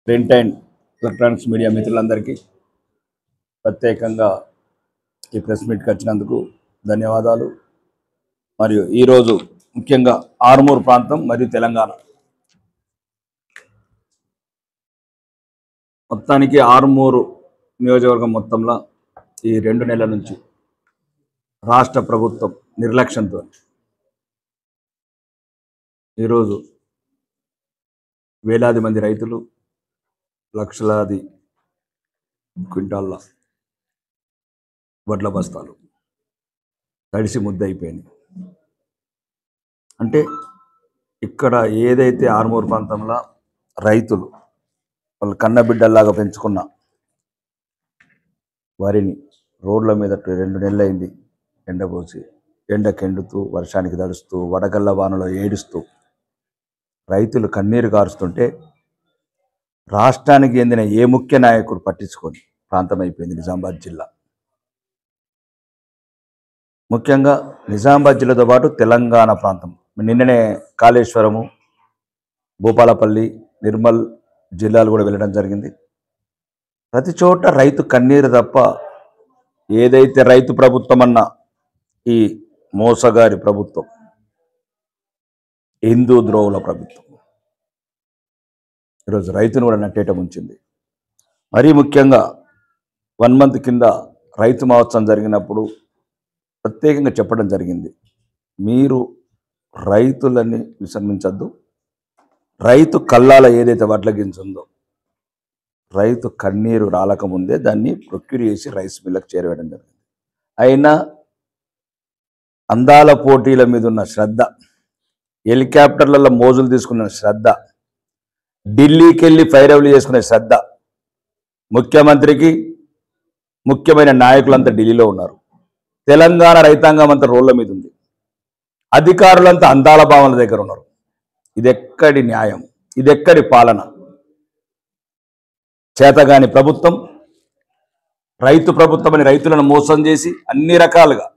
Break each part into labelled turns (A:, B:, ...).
A: Print and electronics media మిత్రులందరికీ ప్రత్యేకంగా ఈ ప్రెస్ మీట్కి వచ్చినందుకు ధన్యవాదాలు. మరియు ఈరోజు ముఖ్యంగా ఆర్మూర్ ప్రాంతం మరియు తెలంగాణ మొత్తానికి ఆర్మూరు నియోజకవర్గం మొత్తంలో ఈ 2 నెలల నుంచి రాష్ట్ర ప్రభుత్వం నిర్లక్ష్యంతో ఈరోజు వేలాది మంది రైతులు లక్షలాది క్వింటాళ్ళ వడ్ల బస్తాలు తడిసి ముద్దయిపోయినాయి. అంటే ఇక్కడ ఏదైతే ఆర్మూర్ ప్రాంతంలో రైతులు వాళ్ళు కన్నబిడ్డల్లాగా పెంచుకున్న వరిని రోడ్ల మీద 2 నెలలు అయింది ఎండపోసి, ఎండకెండుతూ వర్షానికి తడుస్తూ వడగళ్ళ వానలో ఏడుస్తూ రైతులు కన్నీరు కారుస్తుంటే రాష్ట్రానికి చెందిన ఏ ముఖ్య నాయకుడు పట్టించుకొని ప్రాంతం అయిపోయింది నిజామాబాద్ జిల్లా. ముఖ్యంగా నిజామాబాద్ జిల్లాతో పాటు తెలంగాణ ప్రాంతం నిన్ననే కాళేశ్వరము, భూపాలపల్లి, నిర్మల్ జిల్లాలు కూడా వెళ్ళడం జరిగింది. ప్రతి చోట రైతు కన్నీరు తప్ప ఏదైతే రైతు ప్రభుత్వం అన్న ఈ మోసగారి ప్రభుత్వం, హిందూ ద్రోవుల ప్రభుత్వం ఈరోజు రైతును కూడా నట్టేట ఉంచింది. మరీ ముఖ్యంగా 1 మంత్ కింద రైతు మహోత్సవం జరిగినప్పుడు ప్రత్యేకంగా చెప్పడం జరిగింది, మీరు రైతులని విసర్మించద్దు, రైతు కల్లాల ఏదైతే వడ్ల గింజ ఉందో రైతు కన్నీరు రాలకముందే దాన్ని ప్రొక్యూర్ చేసి రైస్ మిల్లకు చేరవేయడం జరిగింది. అయినా అందాల పోటీల మీద ఉన్న శ్రద్ధ, హెలికాప్టర్లలో మోజులు తీసుకున్న శ్రద్ధ, ఢిల్లీకి వెళ్ళి ఫైరవులు చేసుకునే శ్రద్ధ, ముఖ్యమంత్రికి ముఖ్యమైన నాయకులంతా ఢిల్లీలో ఉన్నారు, తెలంగాణ రైతాంగం అంతా రోడ్ల మీద ఉంది, అధికారులంతా అందాల భావనల దగ్గర ఉన్నారు. ఇదెక్కడి న్యాయం? ఇదెక్కడి పాలన? చేతగాని ప్రభుత్వం, రైతు ప్రభుత్వం అని రైతులను మోసం చేసి అన్ని రకాలుగా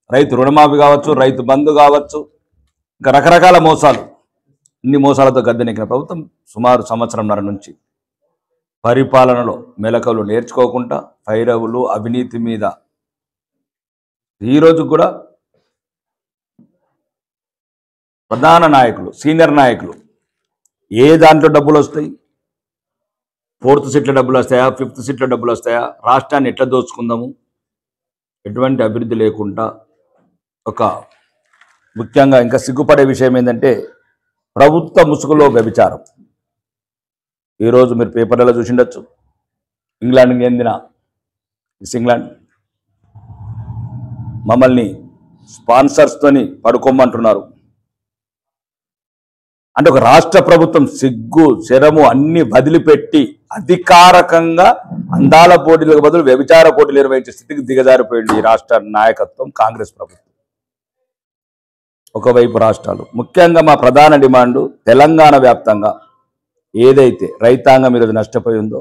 A: రైతు రుణమాఫీ కావచ్చు, రైతు బంధు కావచ్చు, ఇంకా రకరకాల మోసాలు, ఇన్ని మోసాలతో గద్దెనెక్కిన ప్రభుత్వం సుమారు 1.5 సంవత్సరం నుంచి పరిపాలనలో మెలకువలు నేర్చుకోకుండా ఫైరవులు, అవినీతి మీద ఈరోజు కూడా ప్రధాన నాయకులు, సీనియర్ నాయకులు ఏ దాంట్లో డబ్బులు వస్తాయి, 4th సీట్ల డబ్బులు వస్తాయా, 5th సీట్ల డబ్బులు వస్తాయా, రాష్ట్రాన్ని ఎట్లా దోచుకుందాము, ఎటువంటి అభివృద్ధి లేకుండా ఒక ముఖ్యంగా ఇంకా సిగ్గుపడే విషయం ఏంటంటే ప్రభుత్వ ముసుగులో వ్యభిచారం. ఈరోజు మీరు పేపర్లలో చూసిండొచ్చు, ఇంగ్లాండ్కి చెందిన ఇంగ్లాండ్ మమ్మల్ని స్పాన్సర్స్తోని పడుకోమంటున్నారు. అంటే ఒక రాష్ట్ర ప్రభుత్వం సిగ్గు శరము అన్ని వదిలిపెట్టి అధికారకంగా అందాల పోటీలకు బదులు వ్యభిచార పోటీలు నిర్వహించే స్థితికి దిగజారిపోయింది ఈ రాష్ట్ర నాయకత్వం, కాంగ్రెస్ ప్రభుత్వం. ఒకవైపు రాష్ట్రాలు, ముఖ్యంగా మా ప్రధాన డిమాండు తెలంగాణ వ్యాప్తంగా ఏదైతే రైతాంగం ఈరోజు నష్టపోయి ఉందో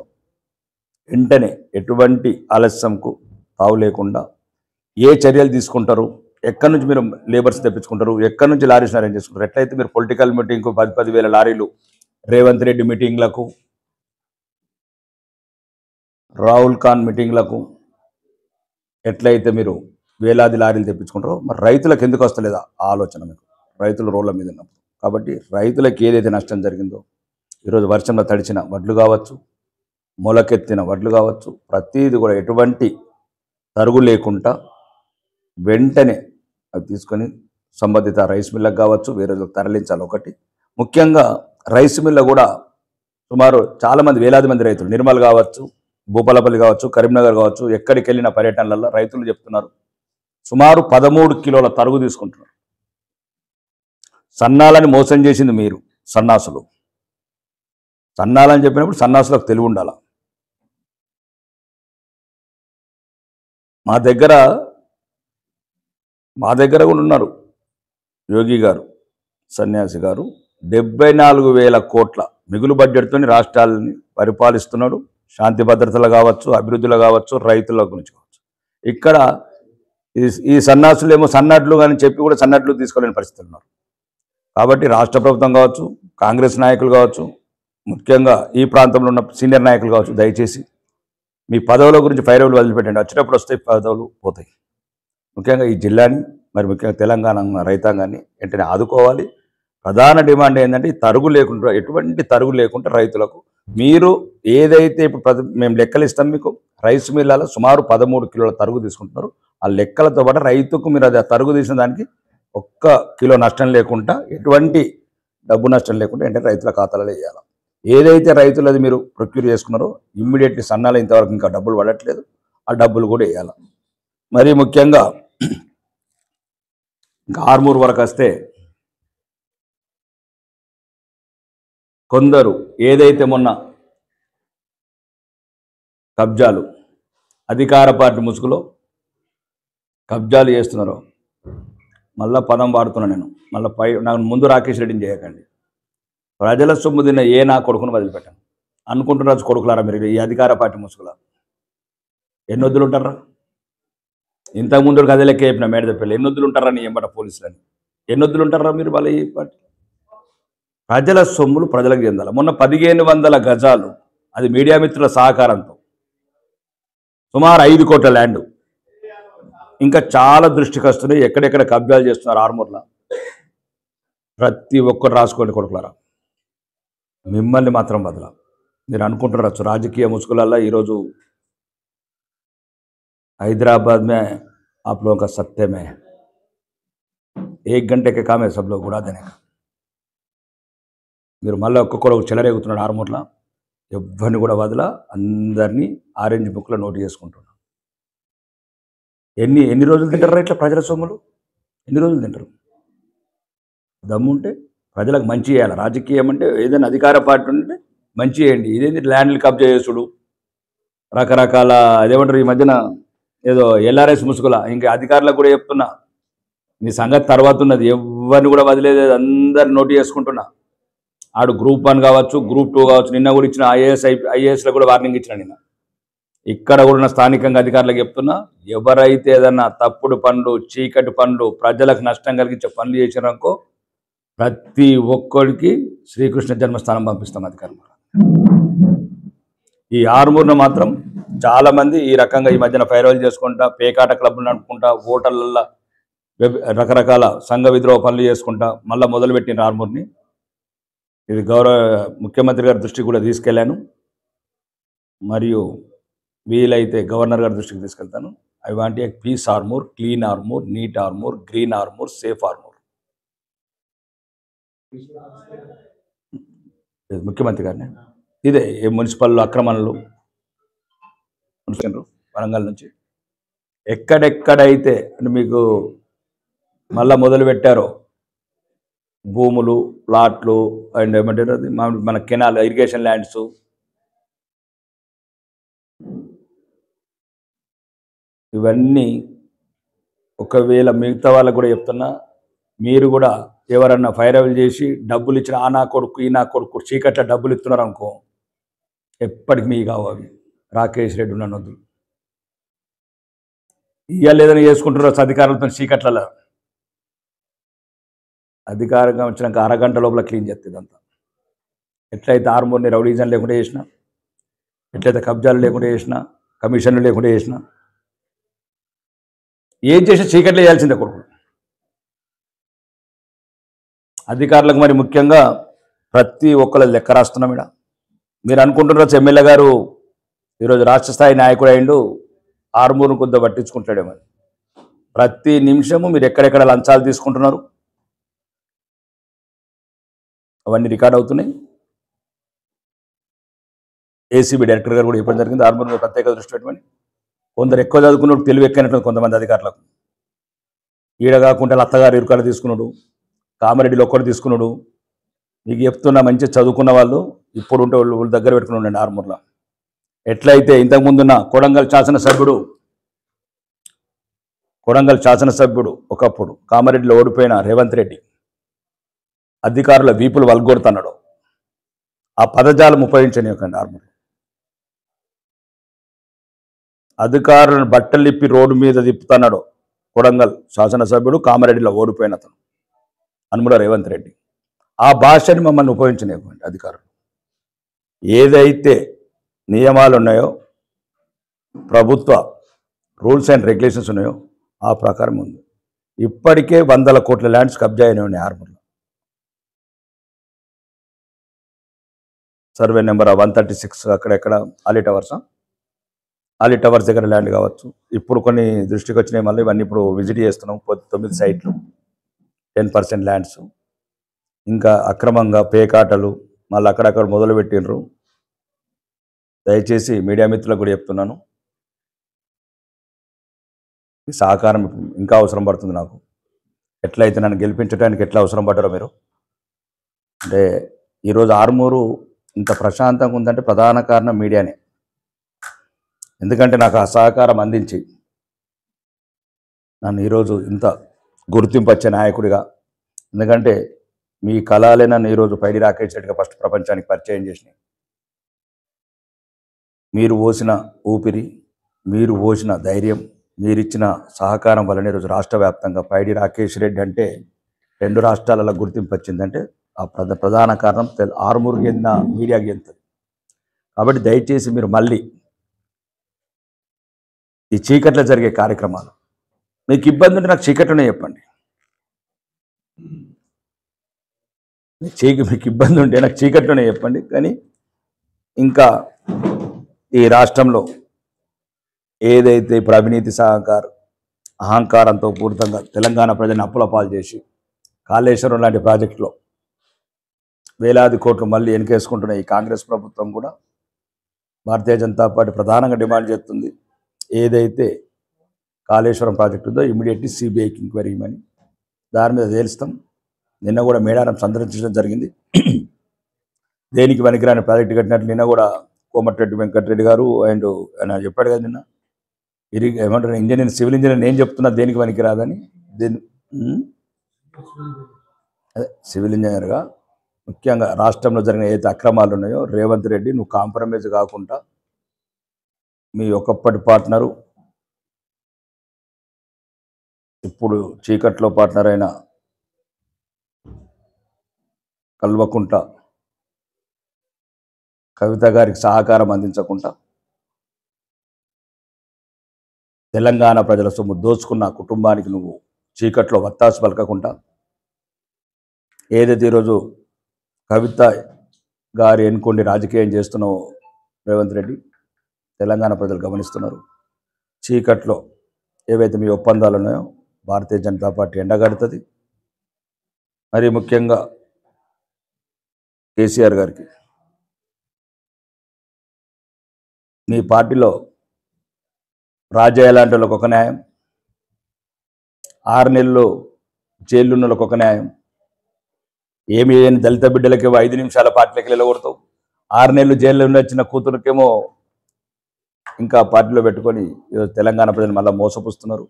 A: వెంటనే ఎటువంటి ఆలస్యంకు తావు లేకుండా ఏ చర్యలు తీసుకుంటారు, ఎక్కడి నుంచి మీరు లేబర్స్ తెప్పించుకుంటారు, ఎక్కడి నుంచి లారీస్ అరేంజ్ చేసుకుంటారు, ఎట్లయితే మీరు పొలిటికల్ మీటింగ్కు 10,000 లారీలు, రేవంత్ రెడ్డి మీటింగ్లకు, రాహుల్ ఖాన్ మీటింగ్లకు ఎట్లయితే మీరు వేలాది లారీలు తెప్పించుకుంటారో మరి రైతులకు ఎందుకు వస్తలేదా ఆలోచన మీకు? రైతులు రోడ్ల మీద ఉన్నప్పుడు. కాబట్టి రైతులకు ఏదైతే నష్టం జరిగిందో ఈరోజు వర్షంలో తడిచిన వడ్లు కావచ్చు, మొలకెత్తిన వడ్లు కావచ్చు, ప్రతిదీ కూడా ఎటువంటి తరుగు లేకుండా వెంటనే అది తీసుకొని సంబంధిత రైస్ మిల్లకు కావచ్చు వేరే రోజులకు తరలించాలి. ఒకటి ముఖ్యంగా రైస్ మిల్ల కూడా సుమారు చాలామంది వేలాది మంది రైతులు నిర్మల్ కావచ్చు, భూపాలపల్లి కావచ్చు, కరీంనగర్ కావచ్చు, ఎక్కడికి వెళ్ళిన పర్యటనలలో రైతులు చెప్తున్నారు సుమారు 13 కిలోల తరుగు తీసుకుంటున్నారు. సన్నాలని మోసం చేసింది మీరు సన్నాసులు. సన్నాలని చెప్పినప్పుడు సన్నాసులకు తెలివి ఉండాల. మా దగ్గర కూడా ఉన్నారు యోగి గారు, సన్యాసి గారు, 74,000 కోట్ల మిగులు బడ్జెట్తో రాష్ట్రాలని పరిపాలిస్తున్నాడు. శాంతి భద్రతలు కావచ్చు, అభివృద్ధిలో కావచ్చు, రైతుల గురించి కావచ్చు. ఇక్కడ ఈ సన్నాసులు ఏమో సన్నట్లు కానీ చెప్పి కూడా సన్నట్లు తీసుకోలేని పరిస్థితులు ఉన్నారు. కాబట్టి రాష్ట్ర ప్రభుత్వం కావచ్చు, కాంగ్రెస్ నాయకులు కావచ్చు, ముఖ్యంగా ఈ ప్రాంతంలో ఉన్న సీనియర్ నాయకులు కావచ్చు, దయచేసి మీ పదవుల గురించి ఫైరవులు వదిలిపెట్టండి. వచ్చేటప్పుడు వస్తాయి, పదవులు పోతాయి. ముఖ్యంగా ఈ జిల్లాని, మరి ముఖ్యంగా తెలంగాణ రైతాంగాన్ని వెంటనే ఆదుకోవాలి. ప్రధాన డిమాండ్ ఏంటంటే తరుగు లేకుండా, ఎటువంటి తరుగు లేకుండా రైతులకు మీరు ఏదైతే ఇప్పుడు మేము లెక్కలు ఇస్తాం మీకు, రైస్ మిల్లలో సుమారు 13 కిలోల తరుగు తీసుకుంటున్నారు. ఆ లెక్కలతో పాటు రైతుకు మీరు అది తరుగు తీసిన దానికి 1 కిలో నష్టం లేకుండా, ఎటువంటి డబ్బు నష్టం లేకుండా ఏంటంటే రైతుల ఖాతాలలో వేయాలి. ఏదైతే రైతులు అది మీరు ప్రొక్యూర్ చేసుకున్నారో ఇమ్మీడియట్లీ సన్నాలు ఇంతవరకు ఇంకా డబ్బులు పడట్లేదు, ఆ డబ్బులు కూడా వేయాలి. మరీ ముఖ్యంగా ఇంకా ఆర్మూర్ వరకు వస్తే కొందరు ఏదైతే మొన్న కబ్జాలు, అధికార పార్టీ ముసుగులో కబ్జాలు చేస్తున్నారో, మళ్ళా పదం వాడుతున్నా నేను, మళ్ళీ నాకు ముందు రాకేష్ రెడ్డిని చేయకండి. ప్రజల సొమ్ము తిన్న నా కొడుకును వదిలిపెట్టాను అనుకుంటున్నారు కొడుకులారా మీరు ఈ అధికార పార్టీ ముసుగులా. ఎన్ని వద్దులు ఉంటారా? ఇంతకుముందు కథ లెక్క చెప్పిన మేడ చెప్పాలి, ఎన్ని వద్దులు ఉంటారా నీ ఎంబట పోలీసులని, ఎన్ని వద్దులు ఉంటారా మీరు వాళ్ళ ఈ పార్టీ? ప్రజల సొమ్ములు ప్రజలకు చెందాలి. మొన్న 1500 గజాలు, అది మీడియా మిత్రుల సహకారంతో సుమారు 5 కోట్ల ల్యాండ్ ఇంకా చాలా దృష్టికి వస్తున్నాయి. ఎక్కడెక్కడ కబ్జాలు చేస్తున్నారు ఆర్మూర్లో, ప్రతి ఒక్కరు రాసుకోండి కొడుకులారా. మిమ్మల్ని మాత్రం బదల. మీరు అనుకుంటున్నారు రాజకీయ ముసుగులల్లో ఈరోజు हैदराबाद में आप लोगों का सत्य में 1 घंटे के काम है सब लोग उड़ा देने का. మీరు మళ్ళీ ఒక్కొక్కరు చెలరేగుతున్నాడు ఆర్మూర్లో. ఎవరిని కూడా వదల, అందరినీ ఆరెంజ్ బుక్లో నోట్ చేసుకుంటున్నాం. ఎన్ని రోజులు తింటారా ఇట్లా ప్రజల సొమ్ములు? ఎన్ని రోజులు తింటారు? దమ్ముంటే ప్రజలకు మంచి చేయాలి. రాజకీయం అంటే ఏదైనా అధికార పార్టీ ఉంటే మంచి చేయండి. ఇదేంటి ల్యాండ్లు కబ్జా చేసుడు, రకరకాల అదేమంటారు ఈ మధ్యన ఏదో ఎల్ఆర్ఎస్ ముసుగులా. ఇంకా అధికారులకు కూడా చెప్తున్నా, మీ సంగతి తర్వాత ఉన్నది, ఎవరిని కూడా వదిలేదు, అందరు నోట్ చేసుకుంటున్నా. ఆడు గ్రూప్ 1 కావచ్చు, గ్రూప్ 2 కావచ్చు, నిన్న కూడా ఇచ్చిన ఐఏఎస్లో కూడా వార్నింగ్ ఇచ్చిన. నిన్న ఇక్కడ కూడా స్థానికంగా అధికారులకు చెప్తున్నా, ఎవరైతే ఏదన్నా తప్పుడు పనులు, చీకటి పనులు, ప్రజలకు నష్టం కలిగించే పనులు చేసినారనుకో ప్రతి ఒక్కడికి శ్రీకృష్ణ జన్మస్థానం పంపిస్తాం అధికారులు. ఈ ఆర్మూర్ను మాత్రం చాలామంది ఈ రకంగా ఈ మధ్యన ఫైర్వాల్ చేసుకుంటా, పేకాట క్లబ్లు నడుపుకుంటా, హోటళ్ళల్లో రకరకాల సంఘ విద్రోహ పనులు చేసుకుంటా మళ్ళీ మొదలుపెట్టిన ఆర్మూర్ని. ఇది గౌరవ ముఖ్యమంత్రి గారి దృష్టికి కూడా తీసుకెళ్ళాను, మరియు వీలైతే గవర్నర్ గారి దృష్టికి తీసుకెళ్తాను. I want a peace Armoor, clean Armoor, neat Armoor, green Armoor, safe Armoor. ముఖ్యమంత్రి గారిని ఇదే మున్సిపల్ అక్రమణలు వరంగల్ నుంచి ఎక్కడెక్కడైతే అంటే మీకు మళ్ళా మొదలు పెట్టారో భూములు, ప్లాట్లు అండ్ ఏమంటారు మన కెనాల్, ఇరిగేషన్ ల్యాండ్స్, ఇవన్నీ ఒకవేళ మిగతా వాళ్ళకు కూడా చెప్తున్నా, మీరు కూడా ఎవరన్నా ఫైరవల్ చేసి డబ్బులు ఇచ్చిన ఆ నా కొడుకు ఈ నా కొడుకు చీకట్ల డబ్బులు ఇస్తున్నారు అనుకో, ఎప్పటికి మీ కావాలి. రాకేష్ రెడ్డి ఉన్న నొద్దులు ఇవాళ ఏదైనా చేసుకుంటున్నారు అధికారులతో చీకట్లలో. అధికారంగా వచ్చినాక అరగంట లోపల క్లీన్ చేస్తుంది అంతా. ఎట్లయితే ఆర్మూర్ని రౌడీజన్ లేకుండా చేసినా, ఎట్లయితే కబ్జాలు లేకుండా చేసినా, కమిషన్లు లేకుండా చేసినా, ఏం చేసి చీకట్లో వేయాల్సిందే కొడుకు. అధికారులకు మరి ముఖ్యంగా ప్రతి ఒక్కళ్ళ లెక్క రాస్తున్నాం. ఇక్కడ మీరు అనుకుంటున్నారు ఎమ్మెల్యే గారు ఈరోజు రాష్ట్ర స్థాయి నాయకుడు అయిండు, ఆర్మూర్ను కొద్దిగా పట్టించుకుంటాడేమో. ప్రతి నిమిషము మీరు ఎక్కడెక్కడ లంచాలు తీసుకుంటున్నారు అవన్నీ రికార్డ్ అవుతున్నాయి. ఏసీబీ డైరెక్టర్ గారు కూడా చెప్పడం జరిగింది, ఆర్మూర్ మీద ప్రత్యేక దృష్టి పెట్టమని. కొందరు ఎక్కువ చదువుకున్నాడు, తెలివి ఎక్కనట్టు కొంతమంది అధికారులకు. ఈడ కాకుండా అత్తగారు ఇరుకాలు తీసుకున్నాడు, కామారెడ్డిలో ఒక్కడు తీసుకున్నాడు. మీకు చెప్తున్నా, మంచి చదువుకున్న వాళ్ళు ఇప్పుడు ఉంటే వాళ్ళ దగ్గర పెట్టుకుని ఉండండి ఆర్మూర్లో. ఎట్లయితే ఇంతకుముందున్న కొడంగల్ శాసనసభ్యుడు ఒకప్పుడు కామారెడ్డిలో ఓడిపోయిన రేవంత్ రెడ్డి అధికారుల వీపులు వల్గొడుతున్నాడు, ఆ పదజాలం ఉపయోగించనివ్వకండి. ఆర్మూర్ అధికారులను బట్టలు ఇప్పి రోడ్డు మీద తిప్పుతున్నాడు కొడంగల్ శాసనసభ్యుడు, కామారెడ్డిలో ఓడిపోయిన అతను అనుముల రేవంత్ రెడ్డి. ఆ భాషని మమ్మల్ని ఉపయోగించనివ్వండి అధికారులు. ఏదైతే నియమాలు ఉన్నాయో, ప్రభుత్వ రూల్స్ అండ్ రెగ్యులేషన్స్ ఉన్నాయో ఆ ప్రకారం ఉంది. ఇప్పటికే 100 కోట్ల ల్యాండ్స్ కబ్జా అయినాయి ఉన్నాయి ఆర్మూర్లో. సర్వే నెంబర్ 136 అక్కడెక్కడ ఆలీ టవర్స్ దగ్గర ల్యాండ్ కావచ్చు. ఇప్పుడు కొన్ని దృష్టికి వచ్చినాయి, మళ్ళీ ఇవన్నీ ఇప్పుడు విజిట్ చేస్తున్నాం. 9 సైట్లు, 10% ల్యాండ్స్, ఇంకా అక్రమంగా పేకాటలు మళ్ళీ అక్కడక్కడ మొదలు పెట్టినరు. దయచేసి మీడియా మిత్రులకు కూడా చెప్తున్నాను, మీ సహకారం ఇంకా అవసరం పడుతుంది నాకు. ఎట్లయితే నన్ను గెలిపించడానికి ఎట్లా అవసరం పడ్డారో మీరు. అంటే ఈరోజు ఆర్మూరు ఇంత ప్రశాంతంగా ఉందంటే ప్రధాన కారణం మీడియానే. ఎందుకంటే నాకు ఆ సహకారం అందించి నన్ను ఈరోజు ఇంత గుర్తింపు వచ్చే నాయకుడిగా, ఎందుకంటే మీ కళలే నన్ను ఈరోజు పైడి రాకేష్ రెడ్డిగా ఫస్ట్ ప్రపంచానికి పరిచయం చేసినాయి. మీరు పోసిన ఊపిరి, మీరు పోసిన ధైర్యం, మీరిచ్చిన సహకారం వల్లనే ఈరోజు రాష్ట్ర వ్యాప్తంగా పైడి రాకేష్ రెడ్డి అంటే 2 రాష్ట్రాలలో గుర్తింపు వచ్చిందంటే ఆ ప్రధాన కారణం ఆర్మూరుకి చెందిన మీడియాకి చెందుతుంది. కాబట్టి దయచేసి మీరు మళ్ళీ ఈ చీకట్లో జరిగే కార్యక్రమాలు, మీకు ఇబ్బంది ఉంటే నాకు చీకట్లోనే చెప్పండి. మీకు ఇబ్బంది ఉంటే నాకు చీకట్లోనే చెప్పండి. కానీ ఇంకా ఈ రాష్ట్రంలో ఏదైతే ఇప్పుడు అవినీతి అహంకారంతో పూర్తంగా తెలంగాణ ప్రజలను అప్పుల పాలు చేసి కాళేశ్వరం లాంటి ప్రాజెక్టులో వేలాది కోట్లు మళ్ళీ వెనకేసుకుంటున్న ఈ కాంగ్రెస్ ప్రభుత్వం కూడా భారతీయ జనతా పార్టీ ప్రధానంగా డిమాండ్ చేస్తుంది, ఏదైతే కాళేశ్వరం ప్రాజెక్టు ఉందో ఇమీడియట్లీ సిబిఐకి ఎంక్వైరీ ఇవ్వమని. దాని మీద తేల్స్తాం. నిన్న కూడా మేడారం సందర్శించడం జరిగింది. దేనికి పనికిరాని ప్రాజెక్టు కట్టినట్లు నిన్న కూడా కోమటిరెడ్డి వెంకటరెడ్డి గారు అండ్ ఆయన చెప్పాడు కదా నిన్న, ఏమంటారు ఇంజనీర్, సివిల్ ఇంజనీర్ నేను చెప్తున్నా దేనికి పనికిరాదని. అదే సివిల్ ఇంజనీర్గా ముఖ్యంగా రాష్ట్రంలో జరిగిన ఏదైతే అక్రమాలు ఉన్నాయో రేవంత్ రెడ్డి నువ్వు కాంప్రమైజ్ కాకుండా మీ ఒకప్పటి పార్ట్నరు, ఇప్పుడు చీకట్లో పార్ట్నర్ అయిన కల్వకుంట కవిత గారికి సహకారం అందించకుండా తెలంగాణ ప్రజల సొమ్ము దోచుకున్న కుటుంబానికి నువ్వు చీకట్లో వత్తాసు పలకకుండా ఏదైతే ఈరోజు కవిత గారు ఎన్నుకోండి రాజకీయం చేస్తున్నావు రేవంత్ రెడ్డి, తెలంగాణ ప్రజలు గమనిస్తున్నారు. చీకట్లో ఏవైతే మీ ఒప్పందాలు ఉన్నాయో భారతీయ జనతా పార్టీ ఎండగడుతుంది. మరి ముఖ్యంగా కేసీఆర్ గారికి మీ పార్టీలో రాజయ్య లాంటి వాళ్ళకి ఒక న్యాయం, 6 నెలలు జైలు ఉన్న వాళ్ళకి ఒక న్యాయం, ఏమి లేని దళిత బిడ్డలకేమో 5 నిమిషాల పార్టీలోకి వెళ్ళగొడతావు, 6 నెలలు జైల్లో వచ్చిన కూతురుకేమో ఇంకా పార్టీలో పెట్టుకొని ఈరోజు తెలంగాణ ప్రజలు మళ్ళీ మోసపుస్తున్నారు.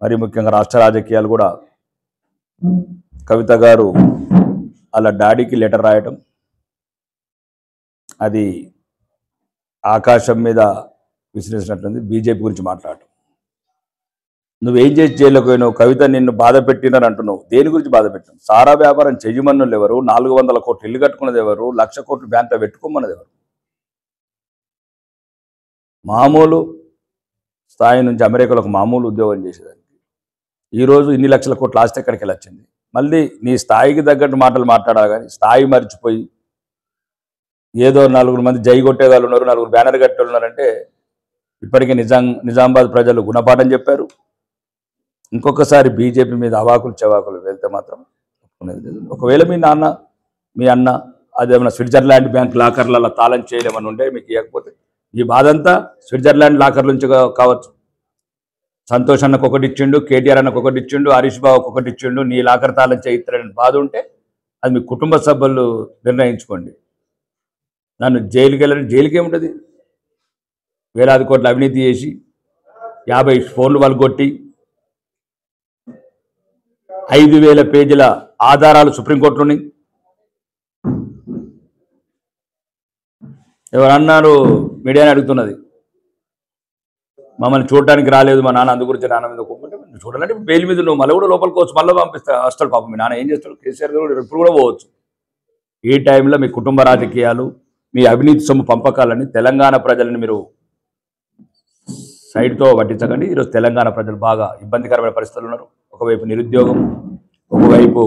A: మరి ముఖ్యంగా రాష్ట్ర రాజకీయాలు కూడా కవిత గారు వాళ్ళ డాడీకి లెటర్ రాయటం, అది ఆకాశం మీద విసిరేసినట్లుంది. బీజేపీ గురించి మాట్లాడటం, నువ్వేం చేసి జైల్లోకి పోయినావు, కవిత నిన్ను బాధ పెట్టినని అంటున్నావు. దేని గురించి బాధ పెట్టావు? సారా వ్యాపారం చెయ్యమన్నోళ్ళు ఎవరు? 400 కోట్లు ఇల్లు కట్టుకున్నది ఎవరు? 1,00,000 కోట్లు బ్యాంకులో పెట్టుకోమన్నది ఎవరు? మామూలు స్థాయి నుంచి అమెరికాలో ఒక మామూలు ఉద్యోగం చేసేదానికి ఈరోజు ఇన్ని లక్షల కోట్ల ఆస్తి ఎక్కడికి వెళ్ళొచ్చింది? మళ్ళీ నీ స్థాయికి తగ్గట్టు మాటలు మాట్లాడాలి, కానీ స్థాయి మర్చిపోయి ఏదో 4 మంది జై కొట్టేవాళ్ళు ఉన్నారు, 4 బ్యానర్ కట్టేవాళ్ళు ఉన్నారంటే ఇప్పటికే నిజామాబాద్ ప్రజలు గుణపాఠం చెప్పారు. ఇంకొకసారి బీజేపీ మీద అవాకులు చెవాకులు వెళ్తే మాత్రం ఒకవేళ మీ అన్న అదేమన్నా స్విట్జర్లాండ్ బ్యాంక్ లాకర్లలో తాళం చేయలేమని ఉండే మీకు ఇవ్వకపోతే ఈ బాధ అంతా స్విట్జర్లాండ్ లాకర్ నుంచి కావచ్చు. సంతోష్ అన్నకు ఒకటి ఇచ్చిండు, కేటీఆర్ అన్నకు ఒకటి ఇచ్చిండు, హరీష్ బాబుకి ఒకటి ఇచ్చిండు, నీ లాకర్ తాళం చేయిస్తారని బాధ ఉంటే అది మీ కుటుంబ సభ్యులు నిర్ణయించుకోండి. నన్ను జైలుకి ఏముంటుంది? వేలాది కోట్ల అవినీతి చేసి 50 ఫోన్లు వలగొట్టి 5,000 పేజీల ఆధారాలు సుప్రీంకోర్టులో ఉన్నాయి. ఎవరన్నారు? మీడియాని అడుగుతున్నది, మమ్మల్ని చూడటానికి రాలేదు మా నాన్న, అందు గురించి నాన్న మీద కొట్టుకుంటే చూడాలంటే బెయిల్ మీద నువ్వు మళ్ళీ కూడా లోపలికి పోవచ్చు, మళ్ళీ పంపిస్తా వస్తాడు పాపం. మీ నాన్న ఏం చేస్తాడు? కేసీఆర్ గారు ఇప్పుడు కూడా పోవచ్చు. ఈ టైంలో మీ కుటుంబ రాజకీయాలు మీ అవినీతి సొమ్ము పంపకాలని తెలంగాణ ప్రజలను మీరు సైడ్తో పట్టించకండి. ఈరోజు తెలంగాణ ప్రజలు బాగా ఇబ్బందికరమైన పరిస్థితులు ఉన్నారు. ఒకవైపు నిరుద్యోగం, ఒకవైపు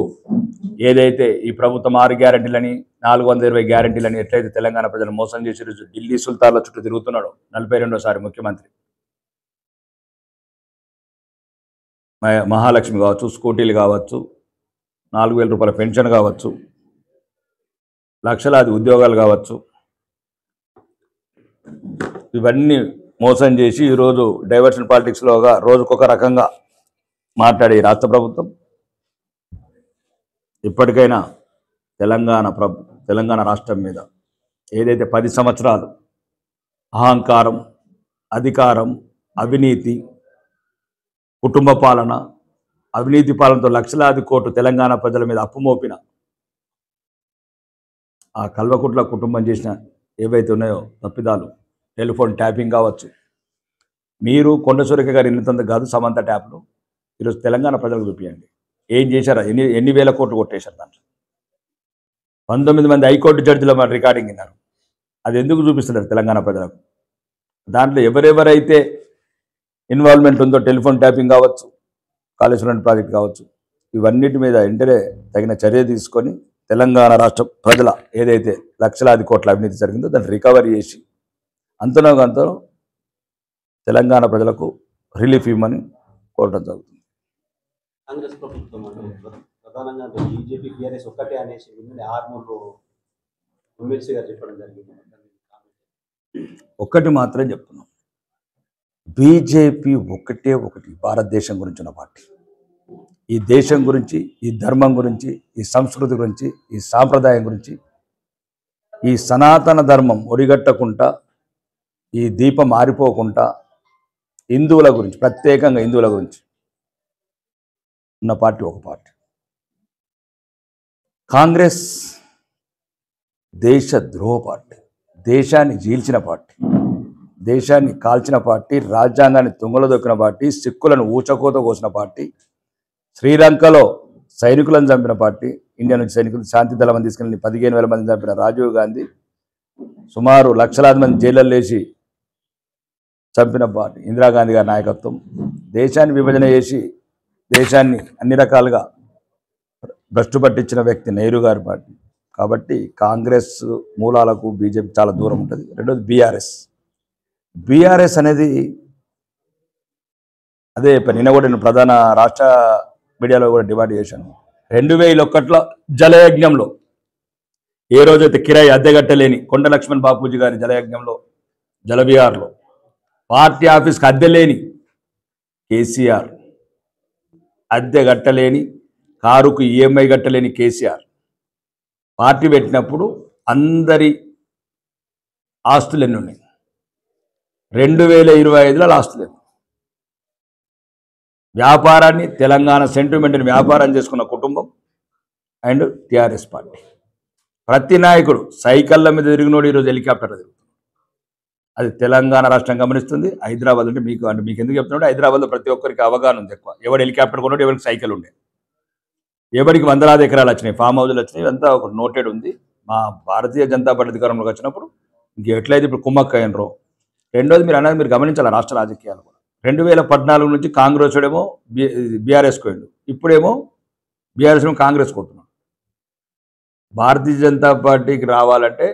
A: ఏదైతే ఈ ప్రభుత్వం 6 గ్యారెంటీలని 420 గ్యారెంటీలని ఎట్లయితే తెలంగాణ ప్రజలు మోసం చేసి రోజు ఢిల్లీ సుల్తాన్ల చుట్టూ తిరుగుతున్నాడు 42వ ముఖ్యమంత్రి. మహాలక్ష్మి కావచ్చు, స్కూటీలు కావచ్చు, 4,000 రూపాయల పెన్షన్ కావచ్చు, లక్షలాది ఉద్యోగాలు కావచ్చు, ఇవన్నీ మోసం చేసి ఈరోజు డైవర్షన్ పాలిటిక్స్లోగా రోజుకొక రకంగా మాట్లాడే రాష్ట్ర ప్రభుత్వం ఇప్పటికైనా తెలంగాణ రాష్ట్రం మీద ఏదైతే 10 సంవత్సరాలు అహంకారం, అధికారం, అవినీతి, కుటుంబ పాలన, అవినీతి పాలనతో లక్షలాది కోట్లు తెలంగాణ ప్రజల మీద అప్పు మోపిన ఆ కల్వకుట్ల కుటుంబం చేసిన ఏవైతే ఉన్నాయో తప్పిదాలు, టెలిఫోన్ ట్యాపింగ్ కావచ్చు, మీరు కొండ సురేఖ గారు ఎన్నితంత కాదు సమంత ట్యాప్లు ఈరోజు తెలంగాణ ప్రజలకు చూపించండి ఏం చేశారా, ఎన్ని వేల కోట్లు కొట్టేశారు. దాంట్లో 19 మంది హైకోర్టు జడ్జిల రికార్డింగ్ విన్నారు. అది ఎందుకు చూపిస్తున్నారు తెలంగాణ ప్రజలకు? దాంట్లో ఎవరెవరైతే ఇన్వాల్వ్మెంట్ ఉందో, టెలిఫోన్ ట్యాపింగ్ కావచ్చు, కాళేశ్వరం ప్రాజెక్ట్ కావచ్చు, ఇవన్నిటి మీద వెంటనే తగిన చర్య తీసుకొని తెలంగాణ రాష్ట్ర ప్రజల ఏదైతే లక్షలాది కోట్ల అవినీతి జరిగిందో దాన్ని రికవరీ చేసి అంతనో తెలంగాణ ప్రజలకు రిలీఫ్ ఇవ్వమని కోరడం జరుగుతుంది.
B: కాంగ్రెస్ ప్రభుత్వం ప్రధానంగా బీజేపీ బీఆర్ఎస్ ఒక్కటే అనేసి ఆర్మూర్లో ఎమ్మెల్సీ గారు చెప్పడం జరిగింది.
A: ఒక్కటి మాత్రం చెప్తున్నాం, బీజేపీ ఒకటి భారతదేశం గురించి ఉన్న పార్టీ. ఈ దేశం గురించి, ఈ ధర్మం గురించి, ఈ సంస్కృతి గురించి, ఈ సాంప్రదాయం గురించి, ఈ సనాతన ధర్మం ఒడిగట్టకుండా, ఈ దీపం ఆరిపోకుండా హిందువుల గురించి, ప్రత్యేకంగా హిందువుల గురించి ఉన్న పార్టీ ఒక పార్టీ. కాంగ్రెస్ దేశ ద్రోహ పార్టీ, దేశాన్ని చీల్చిన పార్టీ, దేశాన్ని కాల్చిన పార్టీ, రాజ్యాంగాన్ని తుంగలో దొక్కిన పార్టీ, సిక్కులను ఊచకోత కోసిన పార్టీ, శ్రీలంకలో సైనికులను చంపిన పార్టీ, ఇండియా నుంచి సైనికులు శాంతి దళం తీసుకెళ్ళి 15,000 మందిని చంపిన రాజీవ్ గాంధీ, సుమారు లక్షలాది మంది జైళ్ళల్లో వేసి చంపిన పార్టీ ఇందిరాగాంధీ గారి నాయకత్వం, దేశాన్ని విభజన చేసి దేశాన్ని అన్ని రకాలుగా భ్రష్టు పట్టించిన వ్యక్తి నెహ్రూ గారి పార్టీ. కాబట్టి కాంగ్రెస్ మూలాలకు బీజేపీ చాలా దూరం ఉంటుంది. రెండోది బీఆర్ఎస్ అనేది అదే నిన్న కూడా నేను ప్రధాన రాష్ట్ర మీడియాలో కూడా డిమాండ్ చేశాను. 2001లో జలయజ్ఞంలో ఏ రోజైతే కిరాయి అద్దెగట్టలేని కొండ లక్ష్మణ్ బాపూజీ గారి జలయజ్ఞంలో జలవిహార్లో పార్టీ ఆఫీస్కి అద్దెలేని కేసీఆర్, అద్దె కట్టలేని కారుకు ఈఎంఐ కట్టలేని కేసీఆర్ పార్టీ పెట్టినప్పుడు అందరి ఆస్తులు ఎన్ని ఉన్నాయి? 2025లో ఆస్తులు. వ్యాపారాన్ని, తెలంగాణ సెంటిమెంట్ని వ్యాపారం చేసుకున్న కుటుంబం అండ్ టీఆర్ఎస్ పార్టీ. ప్రతి నాయకుడు సైకిళ్ళ మీద తిరిగినోడు ఈరోజు హెలికాప్టర్ తిరుగుతుంది. అది తెలంగాణ రాష్ట్రం గమనిస్తుంది. హైదరాబాద్ అంటే మీకు ఎందుకు చెప్తున్నాడు, హైదరాబాద్లో ప్రతి ఒక్కరికి అవగాహన ఉంది ఎక్కువ. ఎవడు హెలికాప్టర్ కొన్నాడు, ఎవరికి సైకిల్ ఉండే, ఎవరికి 100,000 ఎకరాలు వచ్చినాయి, ఫామ్ హౌజులు వచ్చినాయి, అంతా ఒక నోటెడ్ ఉంది. మా భారతీయ జనతా పార్టీ అధికారంలోకి వచ్చినప్పుడు ఇంక ఎట్లయితే ఇప్పుడు కుమ్మక్కయ్యనరో. రెండోది మీరు గమనించాలి రాష్ట్ర రాజకీయాలు కూడా. 2014 నుంచి కాంగ్రెస్ ఏమో బీఆర్ఎస్కి పోయిండు, ఇప్పుడేమో బీఆర్ఎస్ ఏమో కాంగ్రెస్ పోతున్నాడు. భారతీయ జనతా పార్టీకి రావాలంటే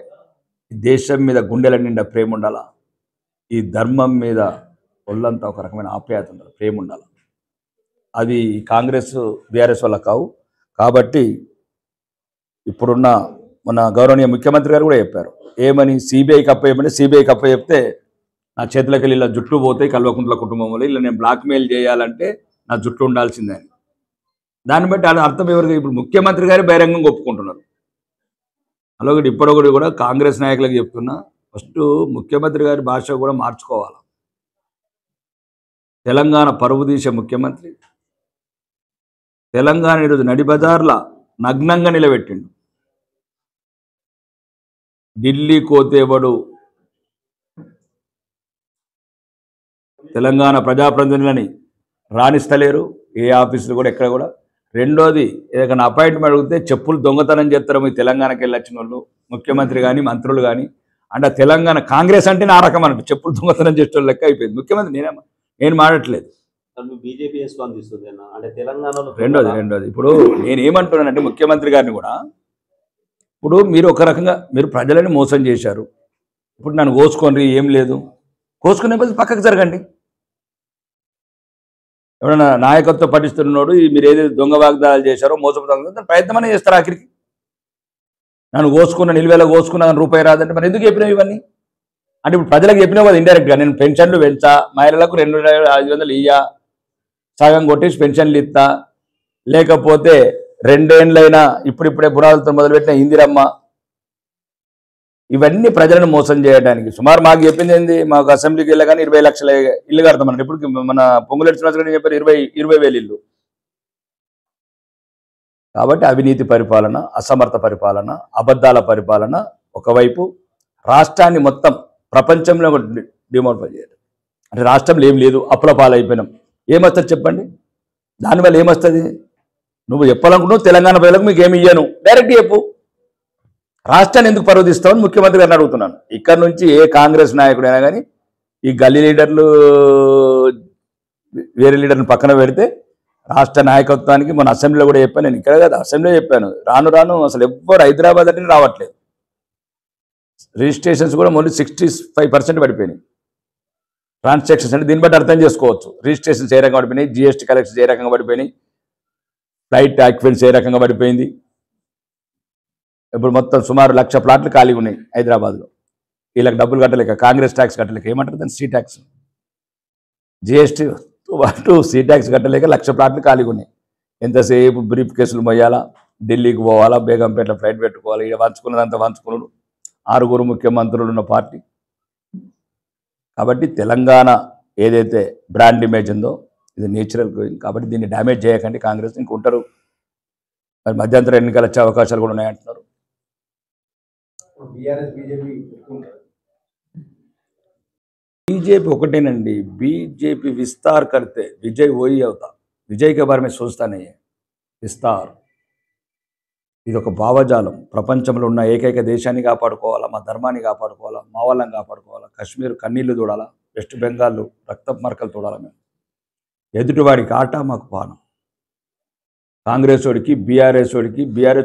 A: దేశం మీద గుండెల నిండా ప్రేమ ఉండాలా, ఈ ధర్మం మీద ఒళ్ళంతా ఒక రకమైన ఆప్యాయత ఉండాలి, ప్రేమ ఉండాలి. అది కాంగ్రెస్ బీఆర్ఎస్ వల్ల కావు. కాబట్టి ఇప్పుడున్న మన గౌరవనీయ ముఖ్యమంత్రి గారు కూడా చెప్పారు ఏమని, సిబిఐకి అప్పయ్యమని. సిబిఐకి అప్పచెప్తే నా చేతులకి వెళ్ళి ఇలా జుట్టు పోతాయి కల్వకుంట్ల కుటుంబం వల్ల, ఇలా నేను బ్లాక్మెయిల్ చేయాలంటే నా జుట్టు ఉండాల్సిందే అని. దాన్ని బట్టి అర్థం ఎవరికి, ఇప్పుడు ముఖ్యమంత్రి గారు బహిరంగంగా ఒప్పుకుంటున్నారు. అలాగే ఇప్పటికీ కూడా కాంగ్రెస్ నాయకులకు చెప్తున్నా, ఫస్ట్ ముఖ్యమంత్రి గారి భాష కూడా మార్చుకోవాలి. తెలంగాణ పరువు తీసే ముఖ్యమంత్రి తెలంగాణ ఈరోజు నడిబజార్ల నగ్నంగా నిలబెట్టిండు. ఢిల్లీ కోతేవాడు తెలంగాణ ప్రజాప్రతినిధులని రాణిస్తలేరు ఏ ఆఫీసులు కూడా, ఎక్కడ కూడా. రెండోది ఏదైనా అపాయింట్మెంట్ అడిగితే చెప్పులు దొంగతనం చేస్తారో ఈ తెలంగాణకి వెళ్ళి వచ్చిన వాళ్ళు ముఖ్యమంత్రి కానీ మంత్రులు కానీ అంటే తెలంగాణ కాంగ్రెస్ అంటే నా రకం అన్నట్టు చెప్పులు దొంగతనం చేసే లెక్క అయిపోయింది. ముఖ్యమంత్రి నేను మాట్లాడట్లేదు.
B: బీజేపీ స్పందిస్తుంది అన్న అంటే తెలంగాణలో
A: రెండోది ఇప్పుడు నేను ఏమంటున్నానంటే ముఖ్యమంత్రి గారిని కూడా, ఇప్పుడు మీరు ఒక రకంగా మీరు ప్రజలని మోసం చేశారు. ఇప్పుడు నన్ను కోసుకోండి, ఏం లేదు, కోసుకునే బదులు పక్కకు జరగండి. ఎవరైనా నాయకత్వం పఠిస్తున్నాడు, మీరు ఏదైతే దొంగ వాగ్దానాలు చేశారో మోసపోతారు ప్రయత్నమనే చేస్తారు. ఆఖరికి నన్ను కోసుకున్న నిలువేలా కోసుకున్నా రూపాయి రాదంటే మరి ఎందుకు చెప్పినావు ఇవన్నీ అంటే ఇప్పుడు ప్రజలకు చెప్పినావు కదా ఇండైరెక్ట్గా. నేను పెన్షన్లు పెంచా, మహిళలకు 2500 ఇయ్యా, సగం కొట్టేసి పెన్షన్లు ఇస్తా, లేకపోతే 2 ఏళ్ళైనా ఇప్పుడిప్పుడే పునాదులతో మొదలుపెట్టిన ఇందిరమ్మ, ఇవన్నీ ప్రజలను మోసం చేయడానికి. సుమారు మాకు చెప్పింది ఏంది, మాకు అసెంబ్లీకి వెళ్ళగానే 20 లక్షల ఇల్లు కడతామన్నారు. ఇప్పుడు మన పొంగులేటి శ్రీనివాసరెడ్డి చెప్పారు 20,000 ఇల్లు. కాబట్టి అవినీతి పరిపాలన, అసమర్థ పరిపాలన, అబద్ధాల పరిపాలన ఒకవైపు, రాష్ట్రాన్ని మొత్తం ప్రపంచంలో డిమోటిఫై చేయడం. అంటే రాష్ట్రంలో ఏం లేదు, అప్పుల పాలైపోయినాం, ఏమొస్తుంది చెప్పండి? దానివల్ల ఏమొస్తుంది? నువ్వు చెప్పాలనుకుంటున్నావు తెలంగాణ ప్రజలకు మీకు ఏమి ఇయ్యను, డైరెక్ట్ చెప్పు. రాష్ట్రాన్ని ఎందుకు పరుదిస్తామని ముఖ్యమంత్రి గారిని అడుగుతున్నాను. ఇక్కడ నుంచి ఏ కాంగ్రెస్ నాయకుడైనా కానీ ఈ గల్లీ లీడర్లు వేరే లీడర్ని పక్కన పెడితే రాష్ట్ర నాయకత్వానికి మన అసెంబ్లీలో కూడా చెప్పాను. నేను ఇక్కడ కదా అసెంబ్లీలో చెప్పాను, రాను అసలు ఎవ్వరు హైదరాబాద్ అంటే రావట్లేదు. రిజిస్ట్రేషన్స్ కూడా మళ్ళీ 65% పడిపోయినాయి. ట్రాన్సాక్షన్స్ అంటే దీన్ని బట్టి అర్థం చేసుకోవచ్చు. రిజిస్ట్రేషన్స్ ఏ రకంగా పడిపోయినాయి, జిఎస్టీ కలెక్షన్స్ ఏ రకంగా పడిపోయినాయి, ఫ్లైట్ ఆక్యుపెన్సీ ఏ రకంగా పడిపోయింది. ఇప్పుడు మొత్తం సుమారు 1,00,000 ప్లాట్లు ఖాళీగా ఉన్నాయి హైదరాబాద్లో. వీళ్ళకి డబ్బులు కట్టలేక, కాంగ్రెస్ ట్యాక్స్ కట్టలేక, ఏమంటారు దాన్ని, సీ ట్యాక్స్, జిఎస్టీతో పాటు సీ ట్యాక్స్ కట్టలేక 1,00,000 ప్లాట్లు ఖాళీగా ఉన్నాయి. ఎంతసేపు బ్రీఫ్ కేసులు మొయ్యాలా, ఢిల్లీకి పోవాలా, బేగంపేట ఫ్లైట్ పెట్టుకోవాలి, ఇక వంచుకున్నదంతా వంచుకున్నాడు. 6 ముఖ్యమంత్రులు ఉన్న పార్టీ. కాబట్టి తెలంగాణ ఏదైతే బ్రాండ్ ఇమేజ్ ఉందో ఇది నేచురల్ గోయింగ్. కాబట్టి దీన్ని డ్యామేజ్ చేయకండి. కాంగ్రెస్ ఇంకుంటారు, మరి మధ్యంతర ఎన్నికలు వచ్చే అవకాశాలు కూడా ఉన్నాయంటున్నారు. बीजेपी ఒకటేనండి. बीजेपी विस्तार करते विजय वही होता, विजय के बारे में सोचता नहीं है, विस्तार. ఇది ఒక భావజాలం. ప్రపంచంలో ఉన్న ఏకైక దేశాన్ని కాపాడుకోవాలా, మా ధర్మాన్ని కాపాడుకోవాలా, మా వాళ్ళని కాపాడుకోవాలా, కాశ్మీర్ కన్నీళ్లు తోడాలా, వెస్ట్ బెంగాల్ రక్తపు మరకలు తోడాలా. మేము ఎదుటివాడికి ఆట, మాకు పానం. కాంగ్రెస్ వాడికి బీఆర్ఎస్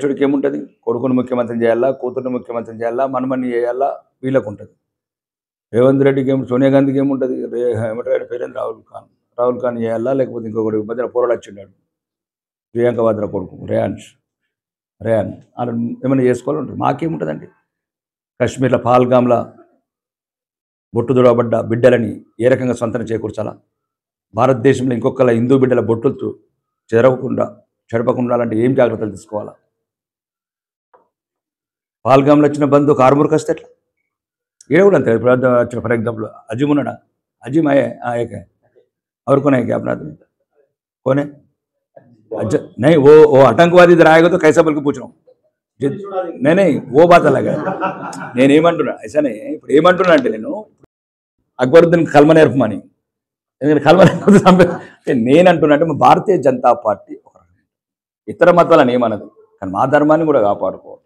A: వాడికి ఏముంటుంది, కొడుకును ముఖ్యమంత్రిని చేయాలా, కూతురుని ముఖ్యమంత్రిని చేయాలా, మనమని చేయాలా, వీళ్ళకు ఉంటుంది. రేవంత్ రెడ్డికి సోనియా గాంధీకి ఏముంటుంది, ఏమంటారు పేరేంద్ర రాహుల్ ఖాన్ చేయాలా, లేకపోతే ఇంకొకటి మధ్యన పోరాడు వచ్చిండాడు ప్రియాంక వాద్రా కొడుకు రేయాన్ అలా ఏమైనా చేసుకోవాలి ఉంటుంది. మాకేముంటుందండి? కాశ్మీర్లో పహల్గామ్లో బొట్టు దొరబడ్డ బిడ్డలని ఏ రకంగా సొంతం చేకూర్చాలా, భారతదేశంలో ఇంకొకళ్ళ హిందూ బిడ్డల బొట్టులతో చెడపకుండా అంటే ఏం జాగ్రత్తలు తీసుకోవాలా? పహల్గామ్లో వచ్చిన బంధు ఒక ఆర్మూర్కి వస్తే ఎట్లా? ये కూడా అంతే. వచ్చిన ఫర్ एग्जांपल अजीम ఉన్నాడా, अजीम आए एक है और कौन है क्या अपना आदमी, कौन है? अच्छा नहीं, वो आतंकवादी इधर आएगा तो कैसा बोल के पूछ रहा हूँ. नहीं वो बात अलग है. నేనేమంటున్నా ऐसा नहीं. ఇప్పుడు ఏమంటున్నా అంటే నేను అక్బరుద్దీన్ కల్మ నేర్పమని, ఎందుకంటే కల్మ నేను అంటున్నా అంటే మా భారతీయ జనతా పార్టీ ఒక ఇతర మతాలను ఏమన్నది, కానీ మా ధర్మాన్ని కూడా కాపాడుకోవాలి.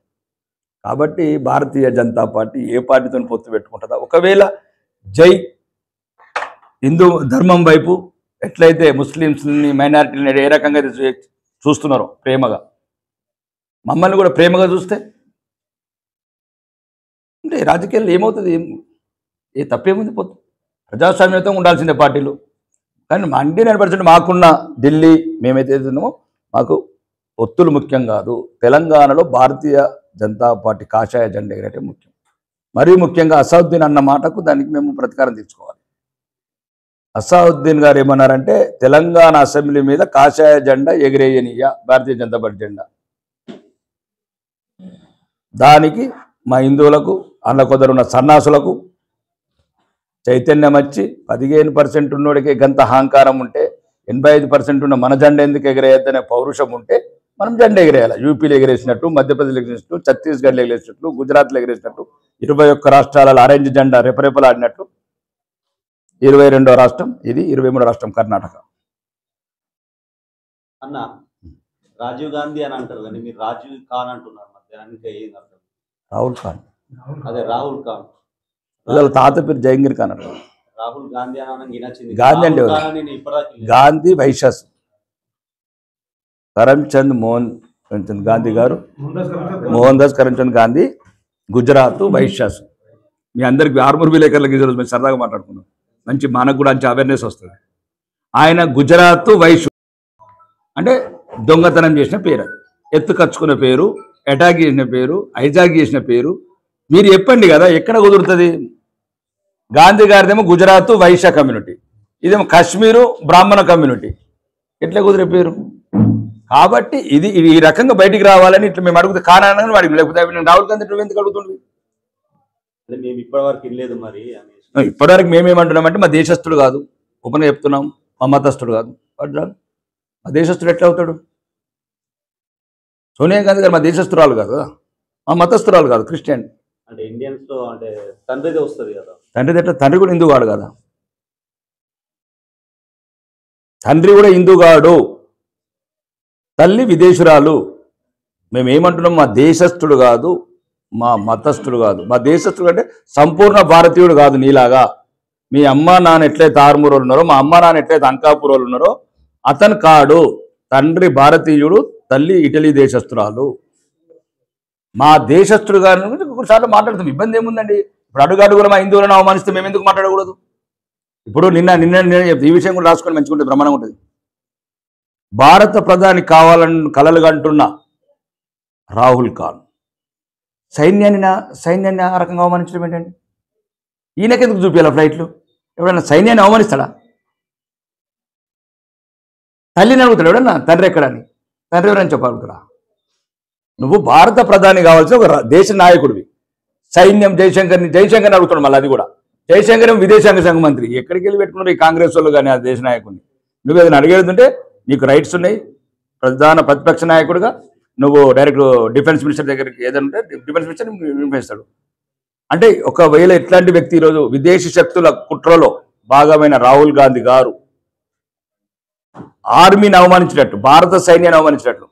A: కాబట్టి భారతీయ జనతా పార్టీ ఏ పార్టీతో పొత్తు పెట్టుకుంటుందా? ఒకవేళ జై హిందూ ధర్మం వైపు ఎట్లయితే ముస్లిమ్స్ని, మైనారిటీని ఏ రకంగా అయితే చూస్తున్నారో ప్రేమగా, మమ్మల్ని కూడా ప్రేమగా చూస్తే అంటే రాజకీయాల్లో ఏమవుతుంది, ఏ తప్పేముంది? పొత్తు ప్రజాస్వామ్యంతో ఉండాల్సిందే పార్టీలు. కానీ 99% మాకున్న ఢిల్లీ మేమైతే ఉన్నామో మాకు పొత్తులు ముఖ్యం కాదు. తెలంగాణలో భారతీయ జనతా పార్టీ కాషాయ జెండా ఎగరేయడం ముఖ్యం. మరీ ముఖ్యంగా అసదుద్దీన్ అన్న మాటకు దానికి మేము ప్రతీకారం తీర్చుకోవాలి. అసదుద్దీన్ గారు ఏమన్నారంటే తెలంగాణ అసెంబ్లీ మీద కాషాయ జెండా ఎగిరేయనియ్య భారతీయ జనతా పార్టీ జెండా. దానికి మా హిందువులకు, అందులో కొందరున్న సన్నాసులకు చైతన్యం వచ్చి 15% ఉన్నోడికి గంత అహంకారం ఉంటే 85% ఉన్న మన జెండా ఎందుకు ఎగరేయద్దనే పౌరుషం ఉంటే మనం జెండా ఎగరేయాలి. యూపీలో ఎగరేసినట్టు, మధ్యప్రదేశ్లో ఎగరేసినట్టు, ఛత్తీస్గఢ్లో ఎగరేసినట్టు, గుజరాత్లో ఎగరేసినట్టు, 21 రాష్ట్రాలలో ఆరెంజ్ జెండా రెపరెపలాడినట్టు 22వ రాష్ట్రం ఇది, 23వ రాష్ట్రం కర్ణాటక.
B: అన్న రాజీవ్ గాంధీ అని అంటారు కానీ మీరు రాజీవ్ ఖాన్ అంటున్నారు, మధ్య ఏం అర్థం?
A: రాహుల్ ఖాన్.
B: అదే రాహుల్ ఖాన్
A: వాళ్ళ తాత పేరు జహంగీర్ ఖాన్ అంట.
B: రాహుల్ గాంధీ అని వినొచ్చింది.
A: గాంధీ అంటే
B: రాహుల్
A: ఎవరు?
B: ఖాన్ అని నేను ఇప్పటిదాకా వినలేదు.
A: గాంధీ వైశ్యాస్ కరమ్చంద్ కరమ్చంద్ గాంధీ గారు, మోహన్ దాస్ కరమ్చంద్ గాంధీ గుజరాత్ వైశ్యాస్. మీ అందరికి ఆర్మూర్ విలేకరులకి ఈరోజు మేము సరదాగా మాట్లాడుకున్నాం. మంచి మనకు కూడా మంచి అవేర్నెస్ వస్తుంది. ఆయన గుజరాత్ వైశ్యు అంటే దొంగతనం చేసిన పేరు, ఎత్తుకచ్చుకున్న పేరు, అటాక్ చేసిన పేరు, హైజాక్ చేసిన పేరు. మీరు చెప్పండి కదా ఎక్కడ కుదురుతుంది? గాంధీ గారిదేమో గుజరాత్ వైశ్య కమ్యూనిటీ, ఇదేమో కాశ్మీరు బ్రాహ్మణ కమ్యూనిటీ, ఎట్లా కుదిరే పేరు? కాబట్టి ఇది ఈ రకంగా బయటికి రావాలని ఇట్లా మేము అడుగుతే కారణంగా వాడికి, లేకపోతే రాహుల్ గాంధీ నువ్వు ఎందుకు అడుగుతుండ్రు?
B: అంటే మేము ఇప్పటివరకు వినలేదు మరి అనేసి.
A: ఇప్పటివరకు మేమేమంటున్నామంటే మా దేశస్థుడు కాదు, ఓపెన్గా చెప్తున్నాం, మా మతస్థుడు కాదు. మా దేశస్థుడు ఎట్లా అవుతాడు? సోనియా గాంధీ గారు మా దేశస్థురాలు కాదు, మా మతస్థురాలు కాదు, క్రిస్టియన్.
B: అంటే ఇండియన్స్ లో అంటే తండ్రిదే వస్తుంది కదా.
A: తండ్రిది ఎట్లా? తండ్రి కూడా హిందూ కాడు కదా, తండ్రి కూడా హిందూ కాడు, తల్లి విదేశురాలు. మేమేమంటున్నాం, మా దేశస్థుడు కాదు, మా మతస్థుడు కాదు. మా దేశస్థుడు అంటే సంపూర్ణ భారతీయుడు కాదు. నీలాగా మీ అమ్మ నాన్న ఎట్లయితే ఆర్మూర్ వాళ్ళు ఉన్నారో, మా అమ్మ నాన్న ఎట్లయితే అంకాపూర్ వాళ్ళు ఉన్నారో అతను కాడు. తండ్రి భారతీయుడు, తల్లి ఇటలీ దేశస్థురాలు. మా దేశస్థుడు గారి గురించి ఒకసారి మాట్లాడుతాం, ఇబ్బంది ఏముందండి? ఇప్పుడు అడుగడుగున మా హిందువులను అవమానిస్తే మేము ఎందుకు మాట్లాడకూడదు? ఇప్పుడు నిన్న ఈ విషయం కూడా రాసుకొని మంచిగా బ్రహ్మాండంగా ఉంటుంది. భారత ప్రధాని కావాలని కలలు కంటున్న రాహుల్ ఖాన్ సైన్యాన్ని ఆ రకంగా అవమానించడం ఏంటండి? ఈయనకెందుకు చూపించాలి ఫ్లైట్లు? ఎవడన్నా సైన్యాన్ని అవమానిస్తాడా? తల్లిని అడుగుతాడు ఎవడన్నా, తండ్రి ఎక్కడని? తండ్రి ఎవరని చెప్పగలుగుతాడా? నువ్వు భారత ప్రధాని కావాల్సిన ఒక దేశ నాయకుడివి. సైన్యం జయశంకర్ని అడుగుతాడు. మళ్ళీ అది కూడా జయశంకర్ విదేశాంగ శాఖ మంత్రి. ఎక్కడికి వెళ్ళి పెట్టుకున్నారు ఈ కాంగ్రెస్ వాళ్ళు కానీ ఆ దేశ నాయకుడిని? నువ్వు ఏదైనా అడిగేదంటే నీకు రైట్స్ ఉన్నాయి. ప్రధాన ప్రతిపక్ష నాయకుడిగా నువ్వు డైరెక్ట్ డిఫెన్స్ మినిస్టర్ దగ్గరికి ఏదైనా ఉంటే డిఫెన్స్ మినిస్టర్ వినిపిస్తాడు. అంటే ఒకవేళ ఇట్లాంటి వ్యక్తి ఈరోజు విదేశీ శక్తుల కుట్రలో భాగమైన రాహుల్ గాంధీ గారు ఆర్మీని అవమానించినట్టు, భారత సైన్యాన్ని అవమానించినట్లు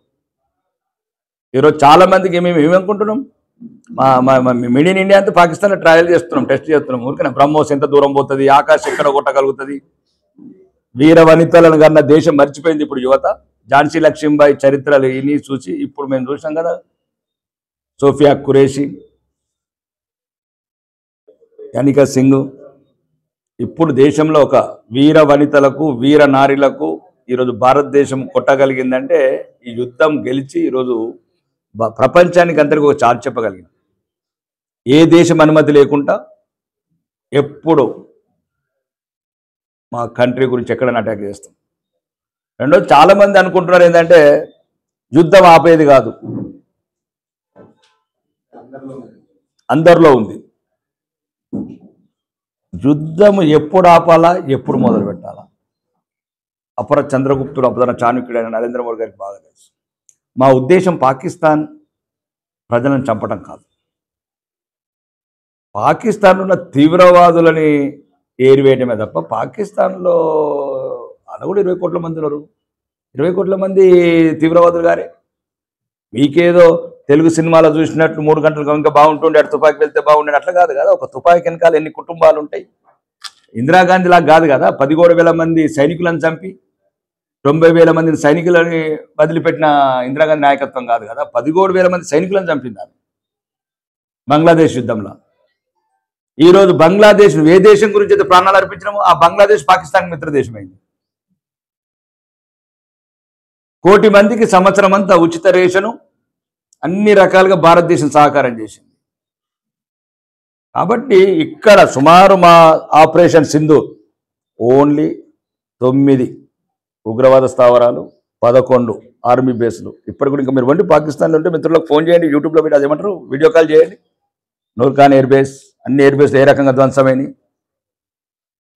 A: ఈరోజు చాలా మందికి మేము ఏమనుకుంటున్నాం, మిడ్ ఇన్ ఇండియా అంతా పాకిస్తాన్లో ట్రయల్ చేస్తున్నాం, టెస్ట్ చేస్తున్నాం. ఊరికైనా బ్రహ్మోస్ ఎంత దూరం పోతుంది, ఆకాశం ఎక్కడ కొట్టగలుగుతుంది, వీర వనితలను కన్నా దేశం మర్చిపోయింది ఇప్పుడు యువత. ఝాన్సీ లక్ష్మీబాయి చరిత్రలు ఇని చూసి ఇప్పుడు మేము చూసాం కదా, సోఫియా ఖురేషి, యానికా సింగ్. ఇప్పుడు దేశంలో ఒక వీర వనితలకు, వీర నారీలకు ఈరోజు భారతదేశం కొట్టగలిగిందంటే ఈ యుద్ధం గెలిచి ఈరోజు ప్రపంచానికి అందరికీ ఒక చాటు చెప్పగలిగింది. ఏ దేశం అనుమతి లేకుండా ఎప్పుడు మా కంట్రీ గురించి ఎక్కడైనా అటాక్ చేస్తాం. రెండోది, చాలామంది అనుకుంటున్నారు ఏంటంటే యుద్ధం ఆపేది కాదు, అందరిలో ఉంది. యుద్ధము ఎప్పుడు ఆపాలా, ఎప్పుడు మొదలు పెట్టాలా? అపర చంద్రగుప్తుడు, అపర చాణక్యుడైన నరేంద్ర మోడీ గారికి బాగా తెలుసు. మా ఉద్దేశం పాకిస్తాన్ ప్రజలను చంపడం కాదు, పాకిస్తాన్లో ఉన్న తీవ్రవాదులని ఏరివేయటమే తప్ప. పాకిస్తాన్లో అలా కూడా 20 కోట్ల మంది ఉన్నారు. 20 కోట్ల మంది తీవ్రవాదులు గారే. మీకేదో తెలుగు సినిమాలో చూసినట్లు 3 గంటలు ఇంకా బాగుంటుండే, అటు తుపాకి వెళ్తే బాగుండే అట్లా కాదు కదా. ఒక తుపాకి వెనకాల ఎన్ని కుటుంబాలు ఉంటాయి. ఇందిరాగాంధీ లాగా కాదు కదా, 17,000 మంది సైనికులను చంపి 90,000 మంది సైనికులని వదిలిపెట్టిన ఇందిరాగాంధీ నాయకత్వం కాదు కదా. 17,000 మంది సైనికులను చంపింది ఆమె బంగ్లాదేశ్ యుద్ధంలో. ఈరోజు బంగ్లాదేశ్ ఏ దేశం గురించి అయితే ప్రాణాలు అర్పించినామో ఆ బంగ్లాదేశ్ పాకిస్తాన్ మిత్రదేశమైంది. 1 కోటి మందికి సంవత్సరం అంతా ఉచిత రేషను, అన్ని రకాలుగా భారతదేశం సహకారం చేసింది. కాబట్టి ఇక్కడ సుమారు మా ఆపరేషన్ సింధూర్ ఓన్లీ 9 ఉగ్రవాద స్థావరాలు, 11 ఆర్మీ బేస్లు. ఇప్పటి కూడా ఇంకా మీరు వండి పాకిస్తాన్లో ఉంటే మిత్రులకు ఫోన్ చేయండి, యూట్యూబ్లో పెట్టి అదేమంటారు వీడియో కాల్ చేయండి. నూర్ఖాన్ ఎయిర్ బేస్, అన్ని ఎయిర్ బేస్లు ఏ రకంగా ధ్వంసమైనవి.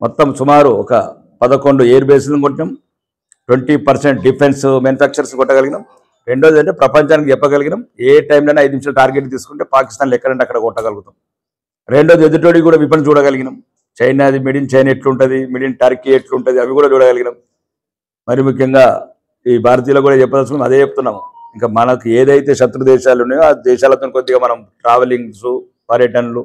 A: మొత్తం సుమారు ఒక 11 ఎయిర్ బేస్లను కొట్టినాం. 20% డిఫెన్స్ మ్యానుఫ్యాక్చర్స్ కొట్టగలిగినాం. రెండోది అంటే ప్రపంచానికి చెప్పగలిగినాం ఏ టైంలోనే 5 నిమిషాలు టార్గెట్ తీసుకుంటే పాకిస్తాన్లో ఎక్కడంటే అక్కడ కొట్టగలుగుతాం. రెండోది ఎదుటోడికి కూడా విపణి చూడగలిగినాం. చైనాది మిడ్ ఇన్ చైనా ఎట్లుంటుంది, మిడ్ ఇన్ టర్కీ ఎట్లుంటుంది అవి కూడా చూడగలిగినాం. మరి ముఖ్యంగా ఈ భారతీయులు కూడా చెప్పాల్సిన అదే చెప్తున్నాము. ఇంకా మనకు ఏదైతే శత్రు దేశాలు ఉన్నాయో ఆ దేశాలతో కొద్దిగా మనం ట్రావెలింగ్స్, పర్యటనలు